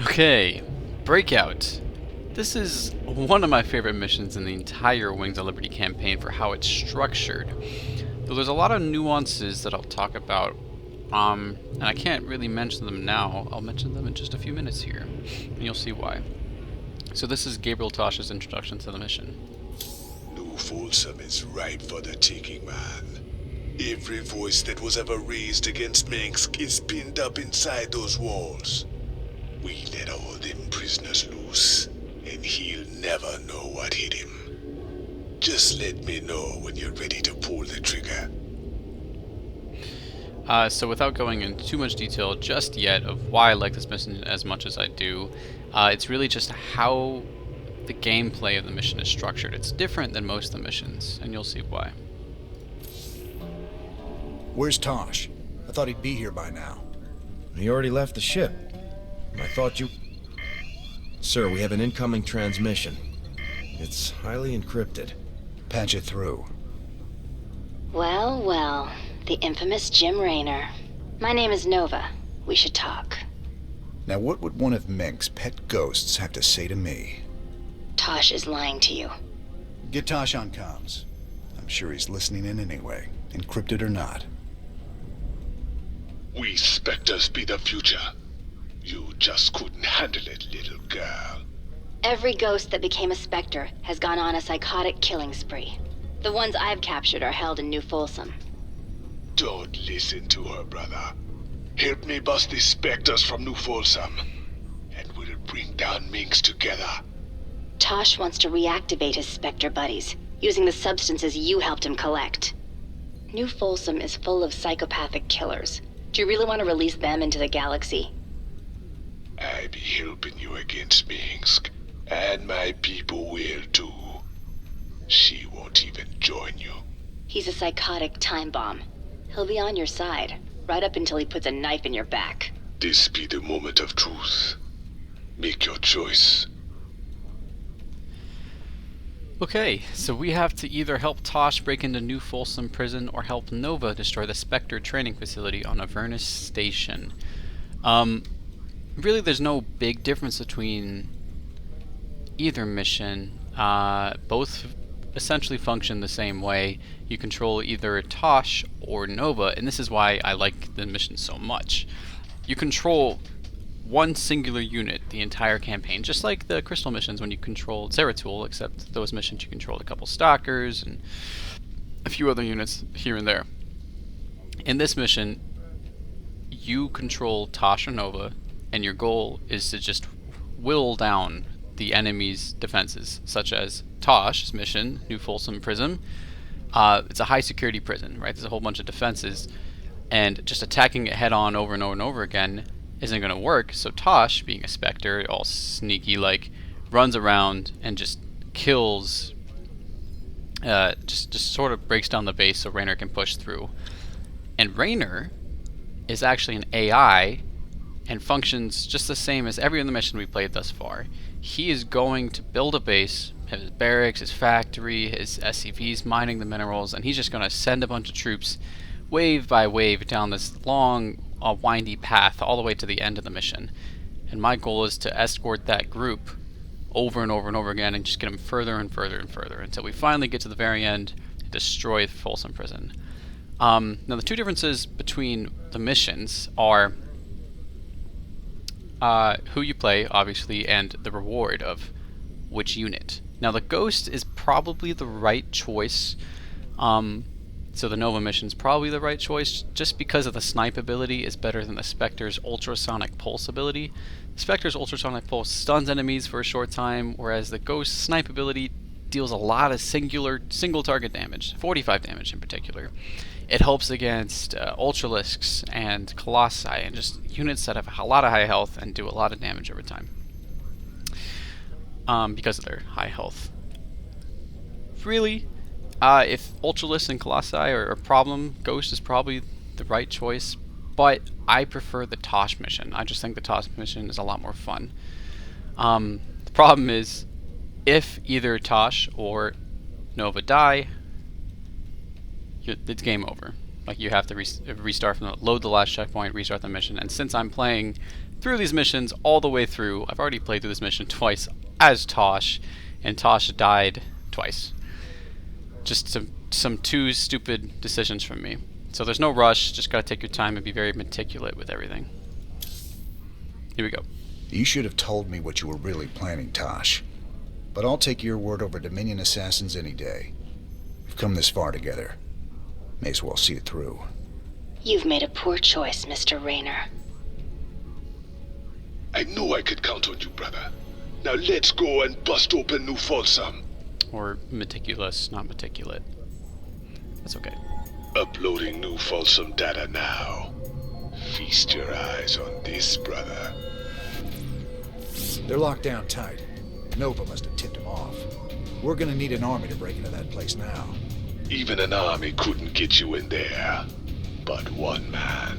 Okay, Breakout. This is one of my favorite missions in the entire Wings of Liberty campaign for how it's structured. Though there's a lot of nuances that I'll talk about, and I can't really mention them now. I'll mention them in just a few minutes here, and you'll see why. So this is Gabriel Tosh's introduction to the mission. New Folsom is ripe for the taking, man. Every voice that was ever raised against Minsk is pinned up inside those walls. We let all them prisoners loose, and he'll never know what hit him. Just let me know when you're ready to pull the trigger. So without going into too much detail just yet of why I like this mission as much as I do, it's really just how the gameplay of the mission is structured. It's different than most of the missions, and you'll see why. Where's Tosh? I thought he'd be here by now. He already left the ship. I thought you... Sir, we have an incoming transmission. It's highly encrypted. Patch it through. Well, well. The infamous Jim Raynor. My name is Nova. We should talk. Now what would one of Mink's pet ghosts have to say to me? Tosh is lying to you. Get Tosh on comms. I'm sure he's listening in anyway, encrypted or not. We Spectres be the future. You just couldn't handle it, little girl. Every ghost that became a Spectre has gone on a psychotic killing spree. The ones I've captured are held in New Folsom. Don't listen to her, brother. Help me bust these Spectres from New Folsom, and we'll bring down Minx together. Tosh wants to reactivate his Spectre buddies, using the substances you helped him collect. New Folsom is full of psychopathic killers. Do you really want to release them into the galaxy? I be helping you against Minsk, and my people will too. She won't even join you. He's a psychotic time bomb. He'll be on your side, right up until he puts a knife in your back. This be the moment of truth. Make your choice. Okay, so we have to either help Tosh break into New Folsom Prison or help Nova destroy the Spectre training facility on Avernus Station. Really, there's no big difference between either mission. Both essentially function the same way. You control either Tosh or Nova, and this is why I like the mission so much. You control one singular unit the entire campaign, just like the Crystal missions when you controlled Zeratul, except those missions you controlled a couple Stalkers and a few other units here and there. In this mission, you control Tosh or Nova, and your goal is to just whittle down the enemy's defenses, such as Tosh's mission, New Folsom Prison. It's a high security prison, right? There's a whole bunch of defenses, and just attacking it head on over and over and over again isn't going to work. So Tosh, being a Spectre, all sneaky like, runs around and just kills, just sort of breaks down the base so Raynor can push through. And Raynor is actually an AI and functions just the same as every other mission we've played thus far. He is going to build a base, have his barracks, his factory, his SCVs mining the minerals, and he's just going to send a bunch of troops wave by wave down this long, windy path all the way to the end of the mission. And my goal is to escort that group over and over and over again and just get them further and further and further until we finally get to the very end and destroy Folsom Prison. Now the two differences between the missions are who you play, obviously, and the reward of which unit. Now the Ghost is probably the right choice. So the Nova mission is probably the right choice just because of the snipe ability is better than the Spectre's ultrasonic pulse ability. The Spectre's ultrasonic pulse stuns enemies for a short time, whereas the Ghost snipe ability deals a lot of single target damage, 45 damage in particular. It helps against Ultralisks and Colossi and just units that have a lot of high health and do a lot of damage over time because of their high health. Really, if Ultralisks and Colossi are a problem, Ghost is probably the right choice, but I prefer the Tosh mission. I just think the Tosh mission is a lot more fun. The problem is, if either Tosh or Nova die, it's game over. Like, you have to restart from load the last checkpoint, restart the mission. And since I'm playing through these missions all the way through. I've already played through this mission twice as Tosh, and Tosh died twice. Just some two stupid decisions from me. So there's no rush, just gotta take your time and be very meticulous with everything. Here we go. You should have told me what you were really planning, Tosh. But I'll take your word over Dominion assassins any day. We've come this far together. May as well see it through. You've made a poor choice, Mr. Rayner. I knew I could count on you, brother. Now let's go and bust open New Folsom. Or meticulous, not meticulate. That's okay. Uploading New Folsom data now. Feast your eyes on this, brother. They're locked down tight. Nova must have tipped them off. We're gonna need an army to break into that place now. Even an army couldn't get you in there. But one man,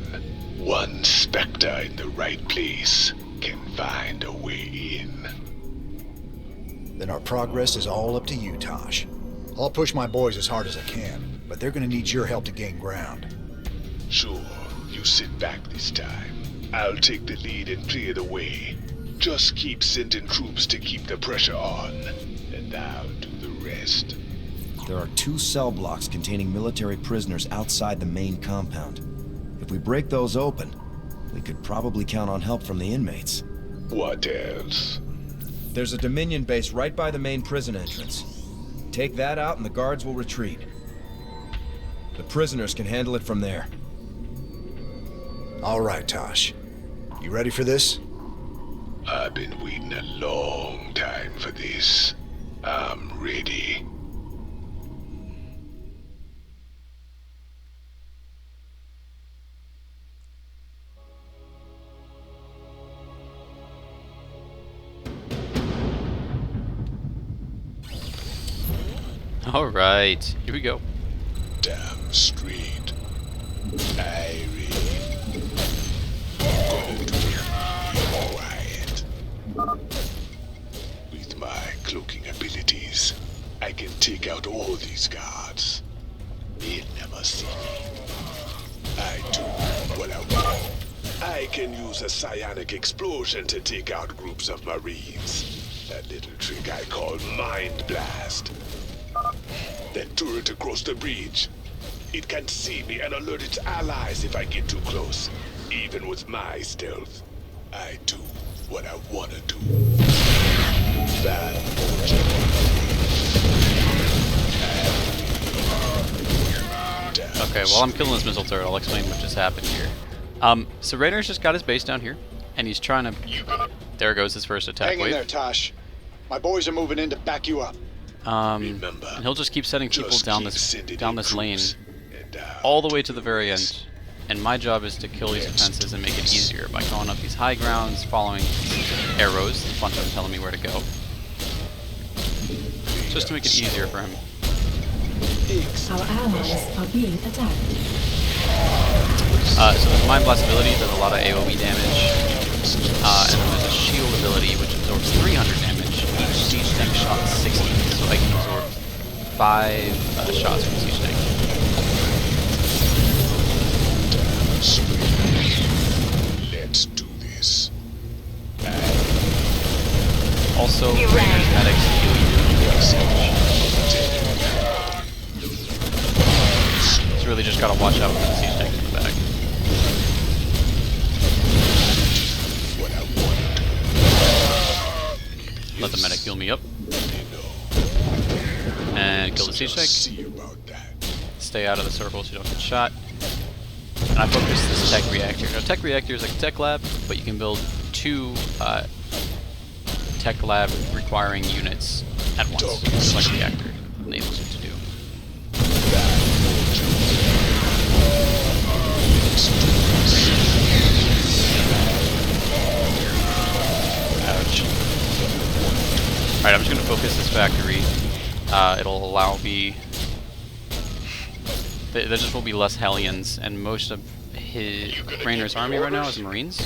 one Spectre in the right place, can find a way in. Then our progress is all up to you, Tosh. I'll push my boys as hard as I can, but they're gonna need your help to gain ground. Sure, you sit back this time. I'll take the lead and clear the way. Just keep sending troops to keep the pressure on, and I'll do the rest. There are 2 cell blocks containing military prisoners outside the main compound. If we break those open, we could probably count on help from the inmates. What else? There's a Dominion base right by the main prison entrance. Take that out and the guards will retreat. The prisoners can handle it from there. All right, Tosh. You ready for this? I've been waiting a long time for this. I'm ready. Alright, here we go. Damn straight. I read. Quiet. With my cloaking abilities, I can take out all these guards. They'll never see me. I do what I want. I can use a psionic explosion to take out groups of Marines. That little trick I call Mind Blast. That turret across the bridge. It can see me and alert its allies if I get too close. Even with my stealth, I do what I want to do. Bad Okay, while I'm killing this missile turret, I'll explain what just happened here. So Rainer's just got his base down here, and he's trying to... There goes his first attack Hang in wave. there, Tosh. My boys are moving in to back you up. And he'll just keep sending people down this lane all the way to the very end. And my job is to kill these defenses and make it easier by going up these high grounds, following arrows, a bunch of them telling me where to go. Just to make it easier for him. Our allies are being attacked. So his Mind Blast ability does a lot of AoE damage. And then there's a shield ability which absorbs 300 damage. Each siege tank shot 60, so I can absorb 5 shots from siege tank. Let's do this. Also, Rainer's medics heal you. So really just gotta watch out for the siege tanks in the back. Let the medic heal me up. And kill the siege tank. Stay out of the circle so you don't get shot. And I focus this tech reactor. Now, tech reactor is like a tech lab, but you can build 2 tech lab requiring units at once, just like a reactor enables you to do. Ouch. Alright, I'm just going to focus this factory. It'll allow me... There just will be less Hellions, and most of Rainer's army right now is Marines.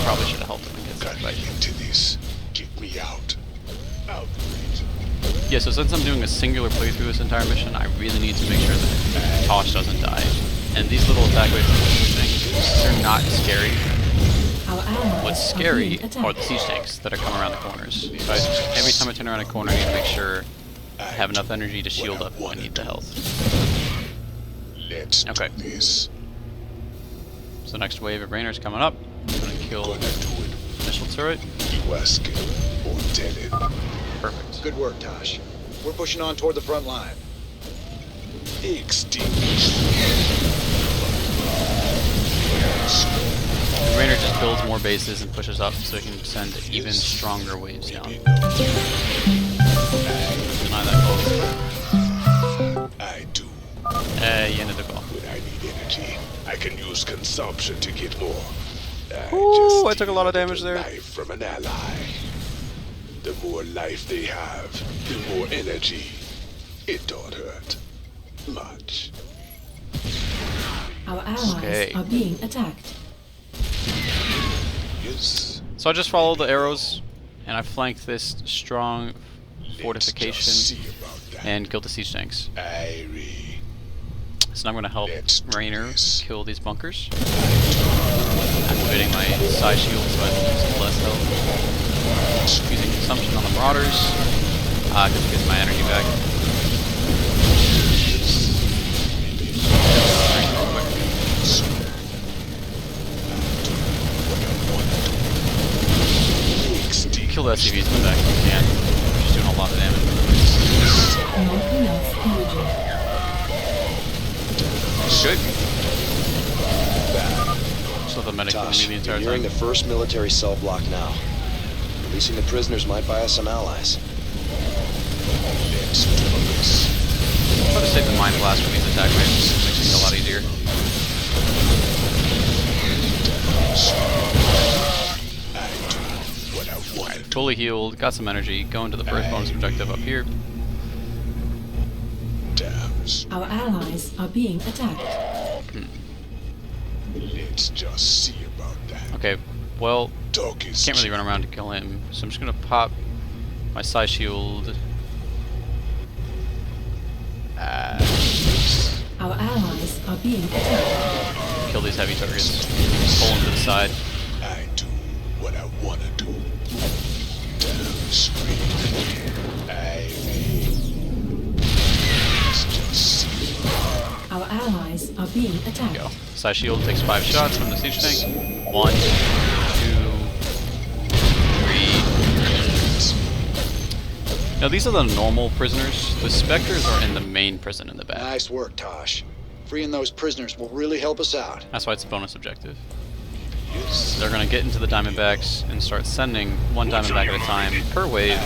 Probably should have helped him against that fight. Into this. Get me out. Out. Yes, so since I'm doing a singular playthrough this entire mission, I really need to make sure that Tosh doesn't die. And these little attack waves things, they're not scary. Our allies What's are scary being attacked. are the siege tanks that are coming around the corners. Every time I turn around a corner, I need to make sure I have enough energy to shield up when I need the health. Let's Okay. do this. So next wave of Rainer's coming up. I'm gonna kill Gonna do it. missile turret. You ask him or tell him. Perfect. Good work, Tosh. We're pushing on toward the front line. Extinguish. Rainer just builds more bases and pushes up so he can send even stronger waves down. Deny that call. I do. You ended the call. When I need energy, I can use consumption to get more. Ooh, I just took a lot of steal damage there. Life from an ally. The more life they have, the more energy. It don't hurt much. Our allies Okay. are being attacked. Yes. So I just followed the arrows, and I flanked this strong Let's fortification just see about that. and killed the siege tanks. Irie. So now I'm going to help Let's do Rainer this. kill these bunkers. Activating my side shield so I can use less health. Using consumption on the marauders, just to get my energy back. Kill the SCVs in the back if you can. Just doing a lot of damage. Not enough energy. Good. So the medic killed Tosh, me the you're entire nearing time. the first military cell block now. Releasing the prisoners might buy us some allies. Let's do this. Try to save the mind blast from these attack waves. Makes things a lot easier. I do what I want. Fully healed, got some energy, going to the first bonus objective up here. Dams. Our allies are being attacked. Let's just see about that. Okay, well, Dog is can't really run around to kill him, so I'm just gonna pop my side shield. Our allies are being attacked. Kill these heavy targets. Pull them to the side. I do what I wanna do. Damn straight. Let's just see. Our allies are being attacked. Go. Side shield takes 5 shots from the siege tank. 1, 2, 3. Now these are the normal prisoners. The Spectres are in the main prison in the back. Nice work, Tosh. Freeing those prisoners will really help us out. That's why it's a bonus objective. Yes. They're gonna get into the Diamondbacks and start sending one Diamondback at a time per wave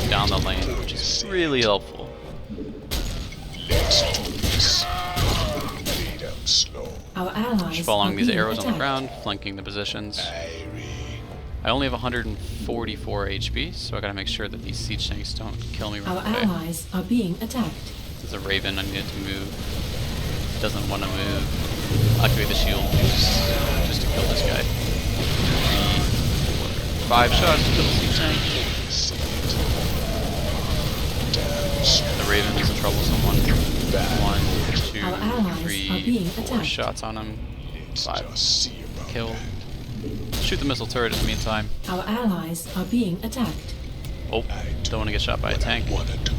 down the lane, which is really helpful. Let's do this. Lay down slow. Our allies Just following are these being arrows on the attacked. ground, flanking the positions. Irie. I only have 144 HP, so I gotta make sure that these siege tanks don't kill me Our right away. allies are being attacked. There's a Raven, I need it to move. It doesn't want to move. Activate the shield just to kill this guy. 5 shots to kill the siege tank. See it. Damn straight. The Raven's a troublesome one. 1, Our allies 2, are 3, being 4 attacked. shots on him. Let's 5. just see about Kill. that. Shoot the missile turret in the meantime. Our allies are being attacked. Oh, don't want to get shot by a tank. Wanna do.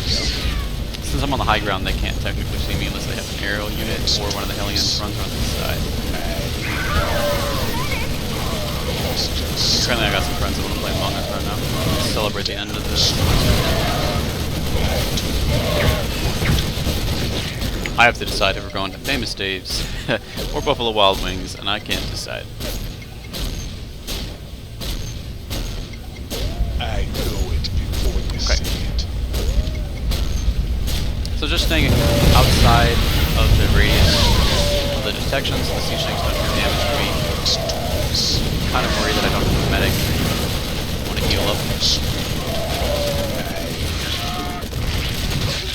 Since I'm on the high ground, they can't technically see me unless they have an aerial unit or one of the Hellions runs around to the side. Currently I got some friends that want to play Among Us right now. Let's celebrate the end of this. I have to decide if we're going to Famous Dave's or Buffalo Wild Wings, and I can't decide. I know it before you Okay. see it. So just staying outside of the radius of the detection, so the siege tanks don't do damage to me. Kind of worried that I don't have a medic. I want to heal up.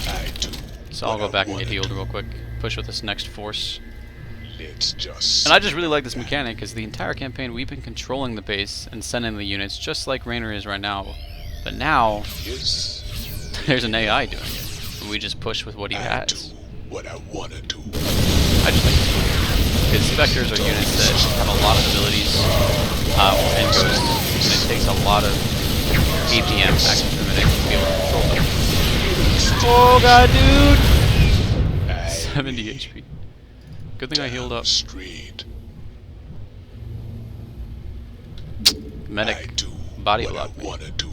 I do. So I'll what go I back and get wanna healed do. real quick. Push with this next force. Let's just. And I just really like this mechanic, because the entire campaign we've been controlling the base and sending the units just like Rainer is right now. But now, Yes. there's an AI doing it. We just push with what he I do has. what I wanna do. I just think it's cool. Because Spectres are units that have a lot of abilities and ghosts, and it takes a lot of APM active primitive to be able to control them. Oh god, dude! 70 HP. Good thing I healed up. Street. I Medic do body what block I me. wanna do.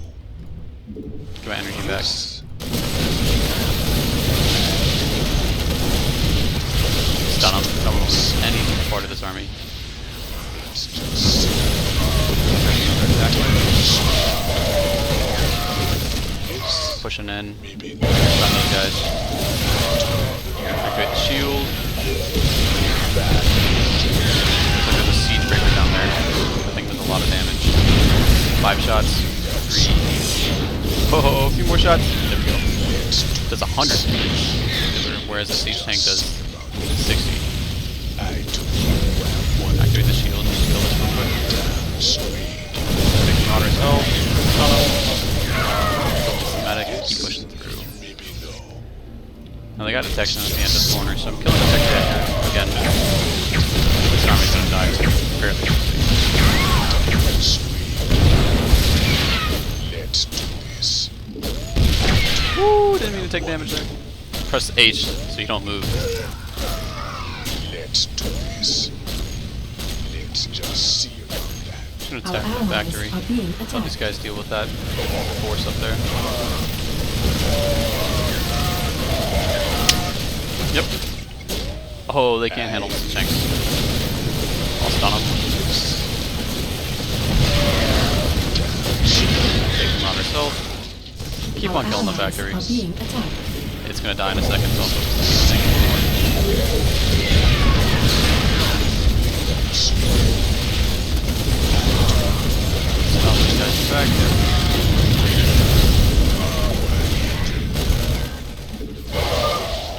Get my energy back. Stun him from any part of this army. Pushing in. Stun those guys. Activate the shield. So there's a siege breaker down there. I think there's a lot of damage. 5 shots. 3. Oh, a few more shots. There we go. Does 100 damage. Whereas a siege tank does 60. Activate the shield. Just kill this real quick. Take Marauder's health. Stun him. Medic. Keep pushing through. Now they got detection at the end of the corner, so I'm killing the tech here again. This army's gonna die fairly quickly. Let's do this. Woo! Didn't mean to take damage there. Press H so you don't move. Let's do this. Let's just see about that. I'm gonna Our attack the allies factory. are being Let these attacked. guys deal with that force up there. Yep. Oh, they can't handle this tanks. I'll stun them. Take them out herself. Keep on Our killing the allies factories. are being attacked. It's gonna die in a second, so I'll focus on this thing anymore. Stop these guys back there.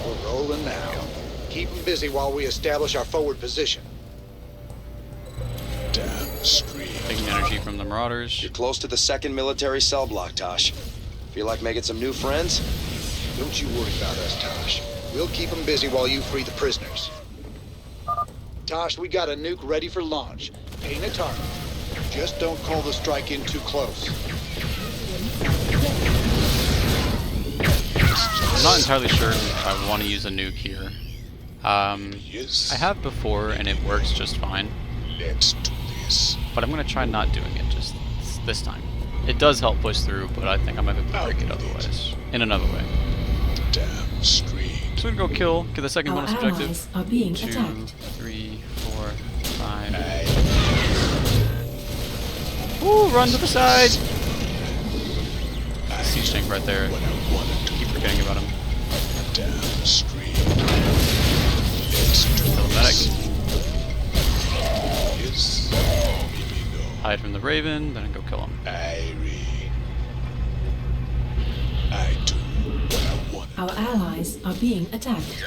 We're rolling now. Keep them busy while we establish our forward position. Damn street. Taking energy from the Marauders. You're close to the second military cell block, Tosh. Feel like making some new friends? Don't you worry about us, Tosh. We'll keep them busy while you free the prisoners. Tosh, we got a nuke ready for launch. Ain't a target. Just don't call the strike in too close. I'm not entirely sure if I want to use a nuke here. Yes. I have before, and it works just fine. Let's do this. But I'm gonna try not doing it just this time. It does help push through, but I think I might be able to break it otherwise. In another way. Damn street. So we're gonna go kill, get the second Our bonus objective. allies are being 2, attacked. 3, 4, 5. Woo! Run to the side! Siege tank right there. Keep forgetting about him. Damn street. Kill the medic. Yes. Maybe no. Hide from the Raven, then go kill him. I do what I want. Our allies are being attacked.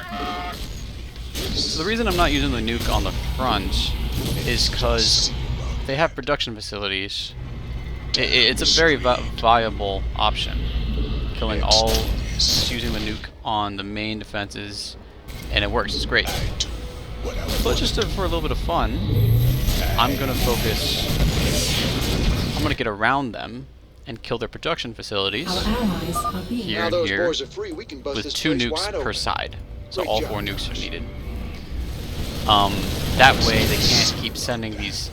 So the reason I'm not using the nuke on the front is because they have production facilities. It's a very viable option. Killing all, just using the nuke on the main defenses, and it works. It's great. But just for a little bit of fun, I'm gonna focus. I'm gonna get around them and kill their production facilities Our allies are being here Now and those here boys are free, we can bust with this 2 place nukes wide per open. side. So Great all job. 4 nukes are needed. That way they can't keep sending these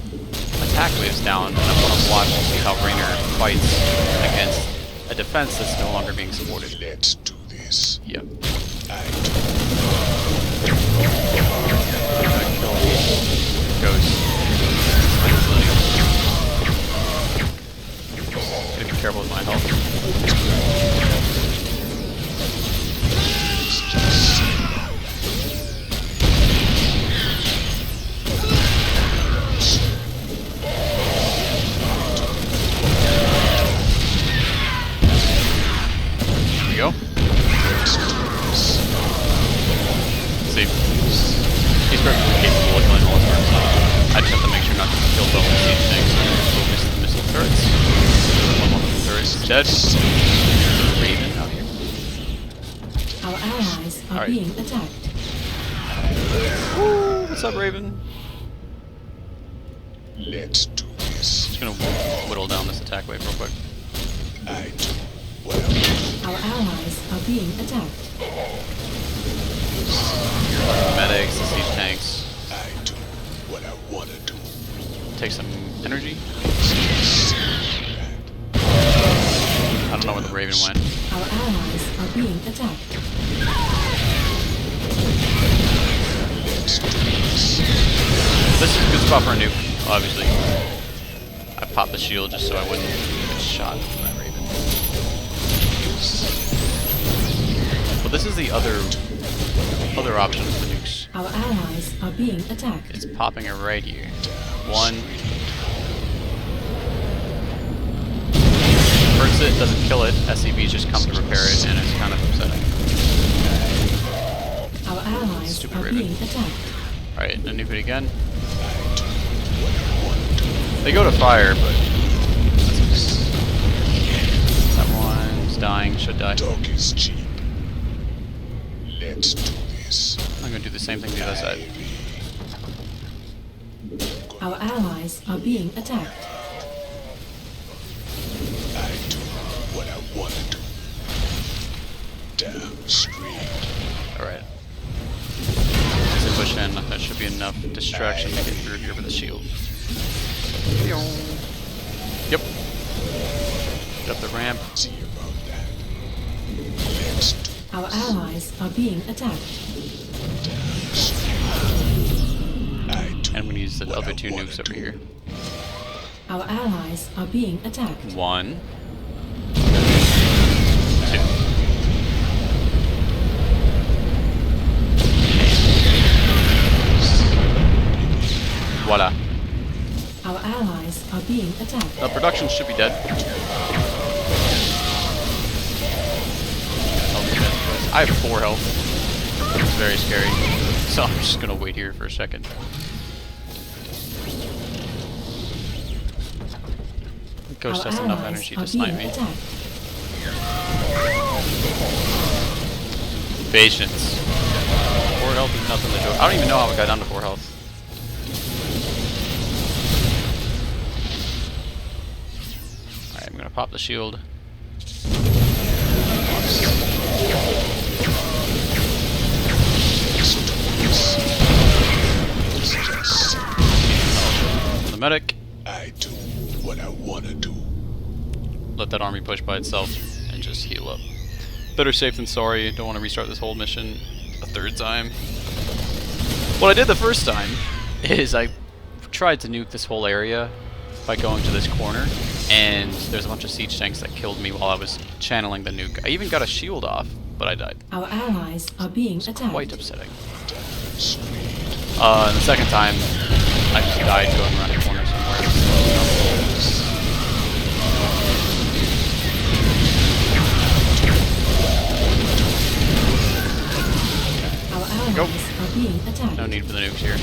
attack waves down, and I want to watch and see how Raynor fights against a defense that's no longer being supported. Let's do this. Yep. I Kill Ghost. Gotta be careful with my health. There we go. See, he's perfectly capable of killing all his turrets. I just have to make sure not to kill both of these things. Focus the missile turrets. One of the turrets is dead. Raven out here. Our allies are Alright. being attacked. Woo! What's up, Raven? Let's do this. Just gonna whittle down this attack wave real quick. I do what I want. Our allies are being attacked. Medics, the siege tanks. I do what I want to do. Take some energy. I don't know where the Raven went. Our allies are being attacked. This is a good spot for a nuke, obviously. I popped the shield just so I wouldn't get shot from that Raven. But this is the other option for nukes. Our allies are being attacked. It's popping it right here. One. Hurts it, doesn't kill it. SCVs just come to repair it, and it's kind of upsetting. Our allies Stupid are Raven. being attacked. Alright, and nuke it again. They go to fire, but that one's dying, should die. Dog is cheap. Let's do this. I'm gonna do the same thing to the other side. Our allies are being attacked. I do what I want to do. Damn straight. Alright. As I push in, that should be enough distraction to get through here with the shield. Yep. Get up the ramp. See about that. Let's do Our allies are being attacked. I do And I'm gonna use the what other I two wanna nukes over do. here. Our allies are being attacked. One. Two. Voila. Our allies are being attacked. The production should be dead. I have 4 health. It's very scary. So I'm just gonna wait here for a second. Ghost Our has enough allies energy are to snipe being me. attacked. Patience. 4 health is nothing to joke. I don't even know how I got down to 4 health. Alright, I'm gonna pop the shield. The medic. I do what I want to do. Let that army push by itself and just heal up. Better safe than sorry. Don't want to restart this whole mission a 3rd time. What I did the first time is I tried to nuke this whole area by going to this corner, and there's a bunch of siege tanks that killed me while I was channeling the nuke. I even got a shield off, but I died. Our allies are being attacked. Quite upsetting. And the second time, I just died going around the corner somewhere. Our allies Go. are being attacked. No need for the nukes here.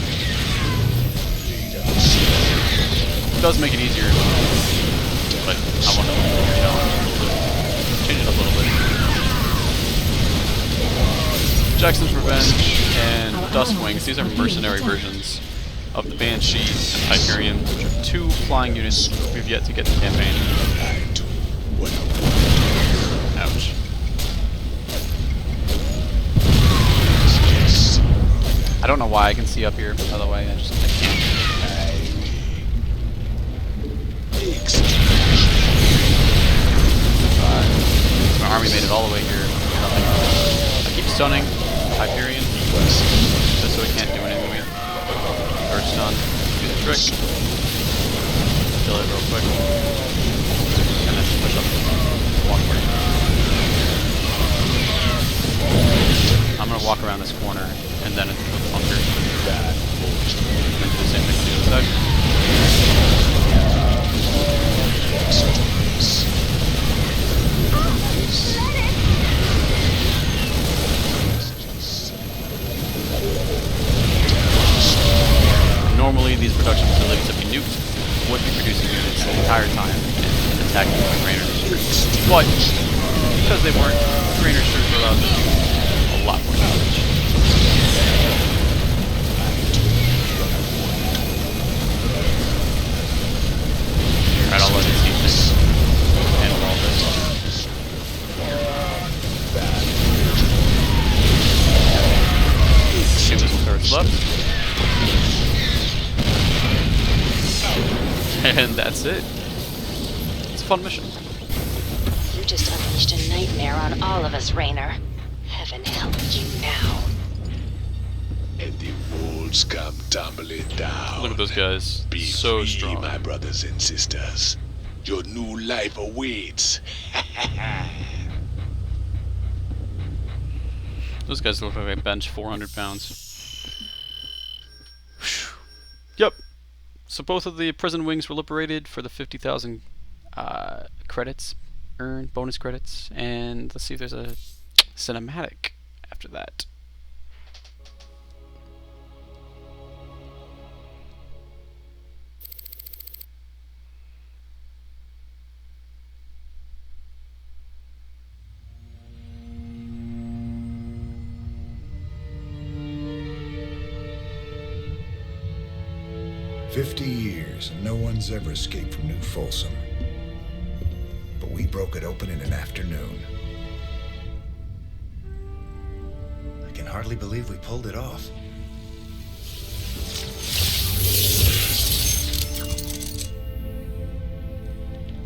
It does make it easier, but I want to, change it up a little bit. Jackson's Revenge and Dustwings, these are mercenary versions of the Banshee and Hyperion, which are 2 flying units we've yet to get in the campaign. I do what I want. Ouch. I don't know why I can see up here, by the way, I can't. My army made it all the way here. Nothing. I keep stunning Hyperion, just so he can't do anything with. Or stun. Do the trick. Kill it real quick. And then just push up. Walk away. I'm gonna walk around this corner and then into the bunker. And then do the same thing on the other side. Normally, these production facilities, if you nuked, would be producing units the entire time and attacking my raiders. But because they weren't, trainer shoots were allowed to do a lot more damage. Alright, I'll let his defense handle all this. Shoot his third left. And that's it. It's a fun mission. You just unleashed a nightmare on all of us, Raynor. Heaven help you now. And the walls come tumbling down. Look at those guys. Be So free, strong. my brothers and sisters. Your new life awaits. Those guys look like they bench 400 pounds. Yep. So both of the prison wings were liberated for the 50,000 credits earned, bonus credits, and let's see if there's a cinematic after that. "50 years, and no one's ever escaped from New Folsom. But we broke it open in an afternoon. I can hardly believe we pulled it off.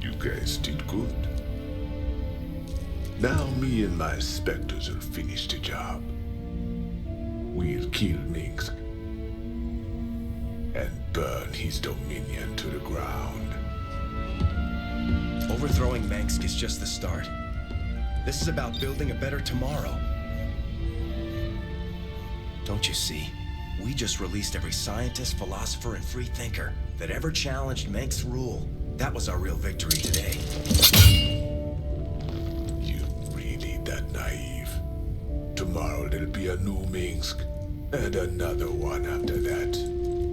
You guys did good. Now me and my specters will finish the job. We'll kill Minsk and burn his dominion to the ground. Overthrowing Mengsk is just the start. This is about building a better tomorrow. Don't you see? We just released every scientist, philosopher, and free thinker that ever challenged Mengsk's rule. That was our real victory today. You really that naive? Tomorrow there'll be a new Minsk, and another one after that.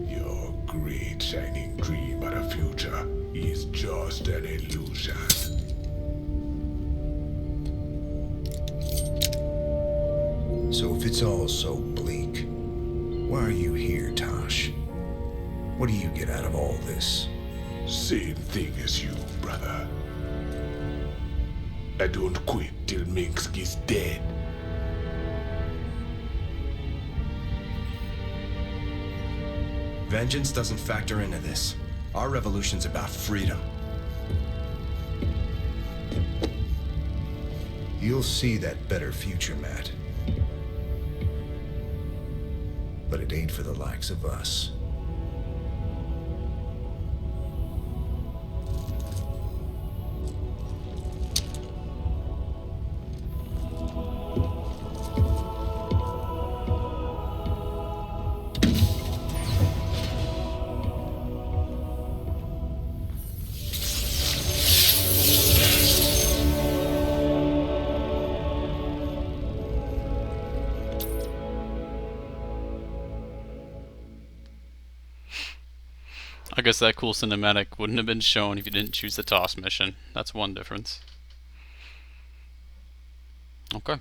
Your great shining dream of the future is just an illusion. So if it's all so bleak, why are you here, Tosh? What do you get out of all this? Same thing as you, brother. I don't quit till Minsk is dead. Vengeance doesn't factor into this. Our revolution's about freedom. You'll see that better future, Matt. But it ain't for the likes of us. I guess that cool cinematic wouldn't have been shown if you didn't choose the Toss mission. That's one difference. Okay.